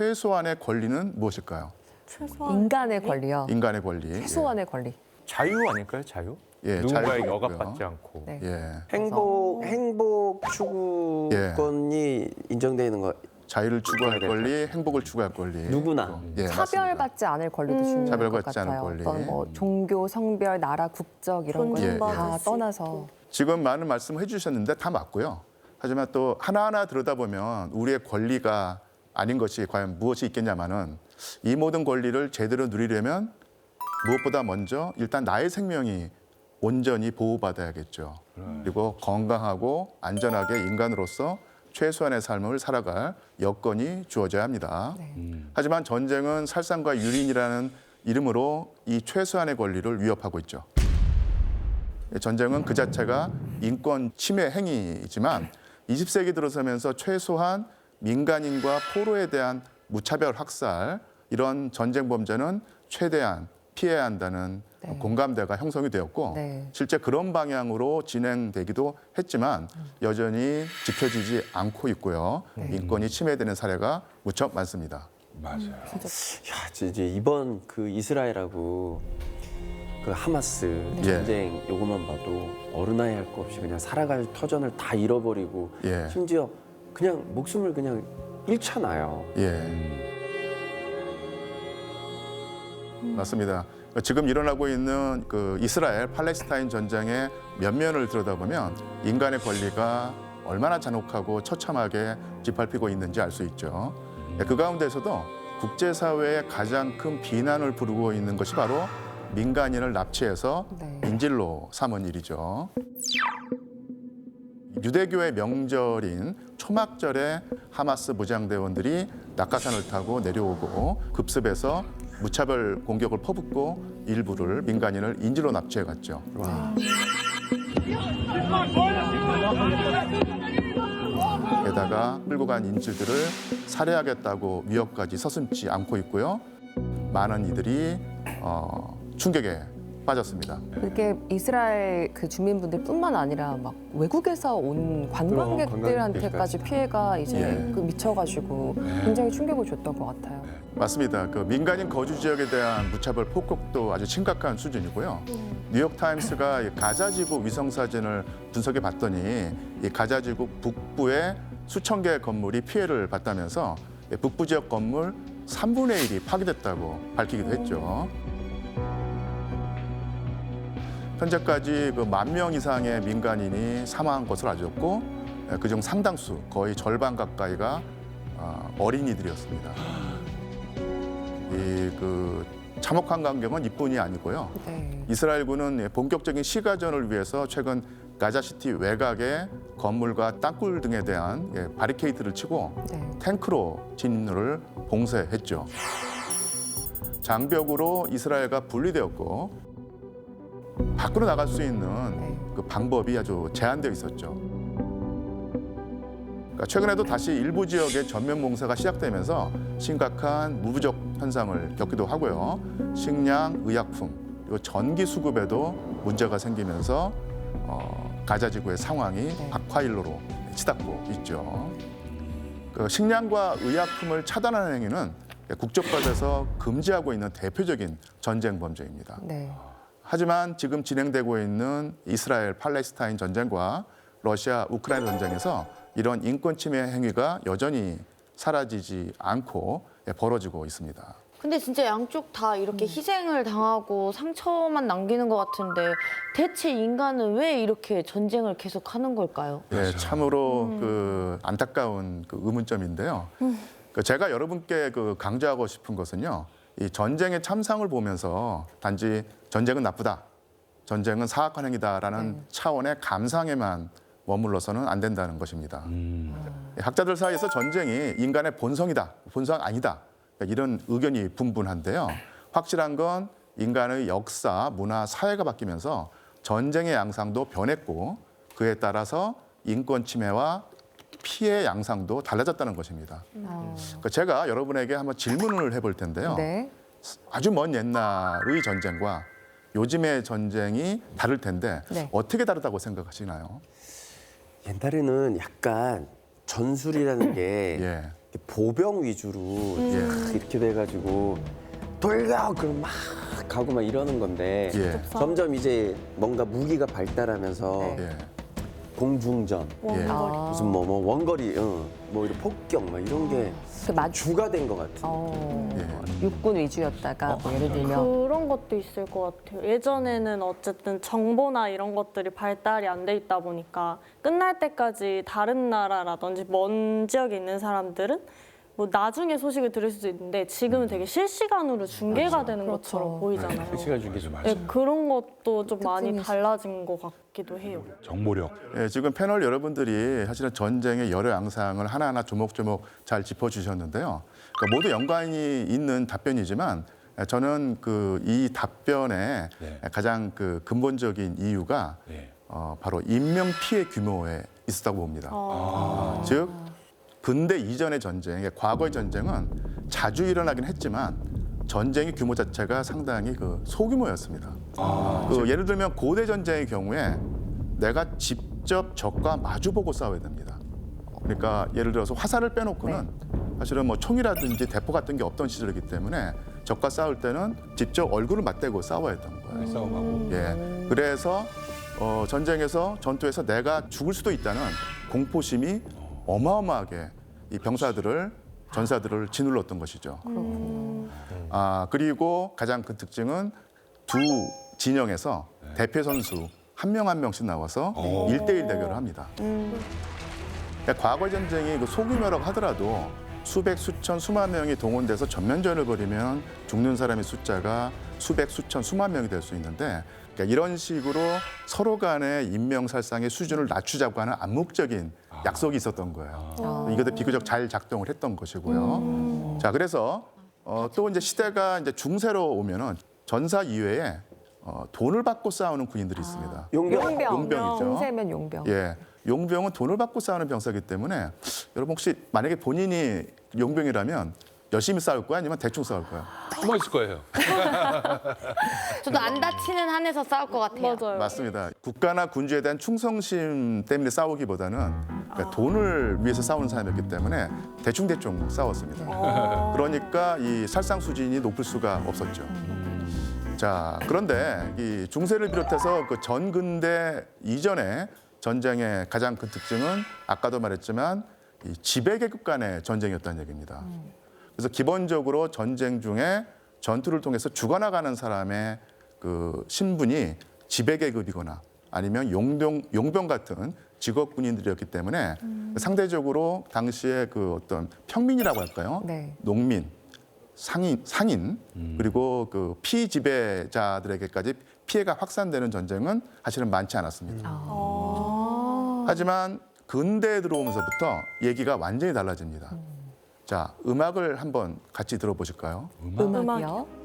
최소한의 권리는 무엇일까요? 인간의 권리요. 인간의 권리. 최소한의 권리. 자유 아닐까요? 자유? 예, 누군가에게 자유가 억압받지 않고. 네. 예, 행복 추구권이 인정되는 거 자유를 추구할 권리, 행복을 추구할 권리. 누구나. 예, 맞습니다. 차별받지 않을 권리도 중요할 것 차별받지 않을 같아요. 권리. 어떤 뭐 종교, 성별, 나라, 국적 이런 걸 다 떠나서 지금 많은 말씀을 해주셨는데 다 맞고요. 하지만 또 하나하나 들여다보면 우리의 권리가 아닌 것이 과연 무엇이 있겠냐마는 이 모든 권리를 제대로 누리려면 무엇보다 먼저 일단 나의 생명이 온전히 보호받아야겠죠. 그리고 건강하고 안전하게 인간으로서 최소한의 삶을 살아갈 여건이 주어져야 합니다. 하지만 전쟁은 살상과 유린이라는 이름으로 이 최소한의 권리를 위협하고 있죠. 전쟁은 그 자체가 인권 침해 행위이지만 20세기 들어서면서 최소한 민간인과 포로에 대한 무차별 학살, 이런 전쟁 범죄는 최대한 피해야 한다는 공감대가 형성이 되었고 실제 그런 방향으로 진행되기도 했지만 여전히 지켜지지 않고 있고요. 인권이 침해되는 사례가 무척 많습니다. 맞아요. 야, 이제 이번 그 이스라엘하고 그 하마스 전쟁 요것만 봐도 어른아이 할 거 없이 그냥 살아갈 터전을 다 잃어버리고 예. 심지어 그냥 목숨을 그냥 잃잖아요. 예. 맞습니다. 지금 일어나고 있는 그 이스라엘 팔레스타인 전쟁의 면면을 들여다보면 인간의 권리가 얼마나 잔혹하고 처참하게 짓밟히고 있는지 알 수 있죠. 그 가운데서도 국제사회의 가장 큰 비난을 부르고 있는 것이 바로 민간인을 납치해서 인질로 삼은 일이죠. 유대교의 명절인 초막절에 하마스 무장대원들이 낙하산을 타고 내려오고 급습해서 무차별 공격을 퍼붓고 일부를 민간인을 인질로 납치해 갔죠. 게다가 끌고 간 인질들을 살해하겠다고 위협까지 서슴지 않고 있고요. 많은 이들이 충격에 빠졌습니다. 그게 이스라엘 그 주민분들뿐만 아니라 막 외국에서 온 관광객들한테까지 피해가 이제 그 미쳐가지고 굉장히 충격을 줬던 것 같아요. 맞습니다. 그 민간인 거주 지역에 대한 무차별 폭격도 아주 심각한 수준이고요. 뉴욕타임스가 가자지구 위성 사진을 분석해 봤더니 이 가자지구 북부의 수천 개의 건물이 피해를 봤다면서 북부 지역 건물 3분의 1이 파괴됐다고 밝히기도 했죠. 현재까지 그 10,000명 이상의 민간인이 사망한 것으로 알려졌고 그중 상당수 거의 절반 가까이가 어린이들이었습니다. 이 그 참혹한 광경은 이뿐이 아니고요. 이스라엘군은 본격적인 시가전을 위해서 최근 가자시티 외곽의 건물과 땅굴 등에 대한 바리케이트를 치고 탱크로 진로를 봉쇄했죠. 장벽으로 이스라엘과 분리되었고 밖으로 나갈 수 있는 그 방법이 아주 제한되어 있었죠. 그러니까 최근에도 다시 일부 지역의 전면 봉쇄가 시작되면서 심각한 무부족 현상을 겪기도 하고요. 식량, 의약품, 그리고 전기 수급에도 문제가 생기면서 가자지구의 상황이 악화일로로 치닫고 있죠. 그 식량과 의약품을 차단하는 행위는 국제법에서 금지하고 있는 대표적인 전쟁 범죄입니다. 하지만 지금 진행되고 있는 이스라엘 팔레스타인 전쟁과 러시아 우크라이나 전쟁에서 이런 인권 침해 행위가 여전히 사라지지 않고 벌어지고 있습니다. 근데 진짜 양쪽 다 이렇게 희생을 당하고 상처만 남기는 것 같은데 대체 인간은 왜 이렇게 전쟁을 계속하는 걸까요? 네, 참으로 그 안타까운 그 의문점인데요. 제가 여러분께 그 강조하고 싶은 것은요. 이 전쟁의 참상을 보면서 단지 전쟁은 나쁘다, 전쟁은 사악한 행위다라는 차원의 감상에만 머물러서는 안 된다는 것입니다. 학자들 사이에서 전쟁이 인간의 본성이다, 본성 아니다 이런 의견이 분분한데요. 확실한 건 인간의 역사, 문화, 사회가 바뀌면서 전쟁의 양상도 변했고 그에 따라서 인권 침해와 피해 양상도 달라졌다는 것입니다. 제가 여러분에게 한번 질문을 해볼 텐데요. 아주 먼 옛날의 전쟁과 요즘의 전쟁이 다를 텐데 어떻게 다르다고 생각하시나요? 옛날에는 약간 전술이라는 게 보병 위주로 이렇게 돼가지고 돌려 그럼 막 가고 막 이러는 건데 예. 점점 이제 뭔가 무기가 발달하면서 예. 공중전 무슨 뭐 원거리 뭐 이런 폭격 막 이런 게 그 주가 된 것 같아요. 육군 위주였다가 뭐 예를 들면 그런 것도 있을 것 같아요. 예전에는 어쨌든 정보나 이런 것들이 발달이 안 돼 있다 보니까 끝날 때까지 다른 나라라든지 먼 지역에 있는 사람들은 뭐 나중에 소식을 들을 수도 있는데 지금은 되게 실시간으로 중계가 되는 것처럼 보이잖아요. 시간 중계죠. 네, 그런 것도 좀 많이 특징이 달라진 것 같기도 해요. 정보력. 예, 지금 패널 여러분들이 사실은 전쟁의 여러 양상을 하나하나 조목조목 잘 짚어주셨는데요. 그러니까 모두 연관이 있는 답변이지만 저는 이 답변의 네. 가장 그 근본적인 이유가 네. 바로 인명 피해 규모에 있었다고 봅니다. 즉 근대 이전의 전쟁, 과거의 전쟁은 자주 일어나긴 했지만 전쟁의 규모 자체가 상당히 그 소규모였습니다. 예를 들면 고대 전쟁의 경우에 내가 직접 적과 마주보고 싸워야 됩니다. 그러니까 예를 들어서 화살을 빼놓고는 사실은 뭐 총이라든지 대포 같은 게 없던 시절이기 때문에 적과 싸울 때는 직접 얼굴을 맞대고 싸워야 했던 거예요. 싸움하고. 예, 그래서 전투에서 내가 죽을 수도 있다는 공포심이 어마어마하게 이 전사들을 짓눌렀던 것이죠. 그리고 가장 큰 특징은 두 진영에서 대표 선수 한 명 한 명씩 나와서 1대1 대결을 합니다. 그러니까 과거 전쟁이 그 소규모라고 하더라도 수백, 수천, 수만 명이 동원돼서 전면전을 벌이면 죽는 사람의 숫자가 수백, 수천, 수만 명이 될 수 있는데 그러니까 이런 식으로 서로 간의 인명살상의 수준을 낮추자고 하는 암묵적인 약속이 있었던 거예요. 이것도 비교적 잘 작동을 했던 것이고요. 자, 그래서 또 이제 시대가 이제 중세로 오면은 전사 이외에 돈을 받고 싸우는 군인들이 있습니다. 용병, 용병이죠. 중세면 용병. 예, 용병은 돈을 받고 싸우는 병사이기 때문에 여러분 혹시 만약에 본인이 용병이라면 열심히 싸울 거야 아니면 대충 싸울 거야? 숨어 있을 거예요. 저도 안 다치는 한에서 싸울 것 같아요. 맞아요. 맞습니다. 국가나 군주에 대한 충성심 때문에 싸우기보다는 그러니까 돈을 위해서 싸우는 사람이었기 때문에 대충 싸웠습니다. 그러니까 이 살상 수준이 높을 수가 없었죠. 자, 그런데 이 중세를 비롯해서 그 전근대 이전의 전쟁의 가장 큰 특징은 아까도 말했지만 이 지배계급 간의 전쟁이었다는 얘기입니다. 그래서 기본적으로 전쟁 중에 전투를 통해서 죽어나가는 사람의 그 신분이 지배계급이거나 아니면 용병 같은 직업 군인들이었기 때문에 상대적으로 당시에 그 어떤 평민이라고 할까요? 네. 농민, 상인 그리고 그 피지배자들에게까지 피해가 확산되는 전쟁은 사실은 많지 않았습니다. 하지만 근대에 들어오면서부터 얘기가 완전히 달라집니다. 자, 음악을 한번 같이 들어보실까요? 음악이요.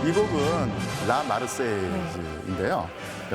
이 곡은 라 마르세이즈인데요.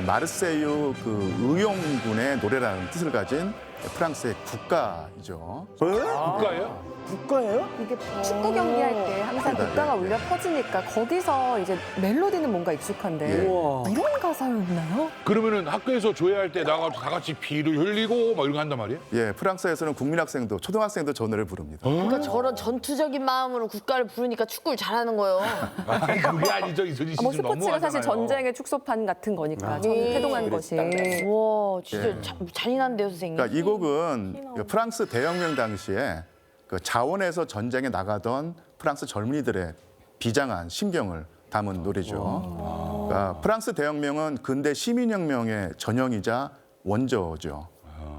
마르세유 그 의용군의 노래라는 뜻을 가진 프랑스의 국가이죠. 국가예요? 국가예요? 이게 축구 경기할 때 항상 맞습니다. 국가가 네, 울려 퍼지니까 거기서 이제 멜로디는 뭔가 익숙한데 예. 우와. 이런 가사였나요? 그러면은 학교에서 조회할 때 나가서 다 같이 비를 흘리고 막 이런 거 한단 말이에요? 예, 프랑스에서는 국민학생도 초등학생도 저 노래를 부릅니다. 그러니까 저런 전투적인 마음으로 국가를 부르니까 축구를 잘하는 거예요. 아니 그게 아니죠 이소진 씨 뭐 좀 스포츠가 사실 너무하잖아요. 전쟁의 축소판 같은 거니까 태동한 것이. 와, 진짜 잔인한데요, 선생님. 그러니까 이 곡은 그 프랑스 대혁명 당시에 그 자원에서 전쟁에 나가던 프랑스 젊은이들의 비장한 심경을 담은 노래죠. 그러니까 프랑스 대혁명은 근대 시민혁명의 전형이자 원조죠.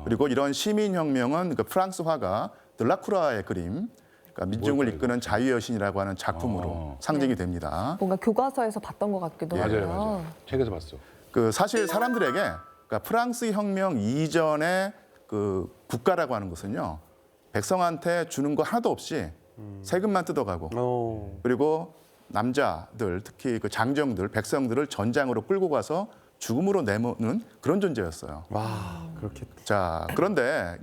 그리고 이런 시민혁명은 그 프랑스 화가 드라쿠라의 그림, 그러니까 민중을 이끄는 자유의 여신이라고 하는 작품으로 상징이 됩니다. 뭔가 교과서에서 봤던 것 같기도 하고요. 맞아요. 책에서 봤어. 그 사실 사람들에게 그러니까 프랑스 혁명 이전의 그 국가라고 하는 것은요, 백성한테 주는 거 하나도 없이 세금만 뜯어가고 그리고 남자들 특히 그 장정들, 백성들을 전장으로 끌고 가서 죽음으로 내모는 그런 존재였어요. 와, 그렇게 자, 그런데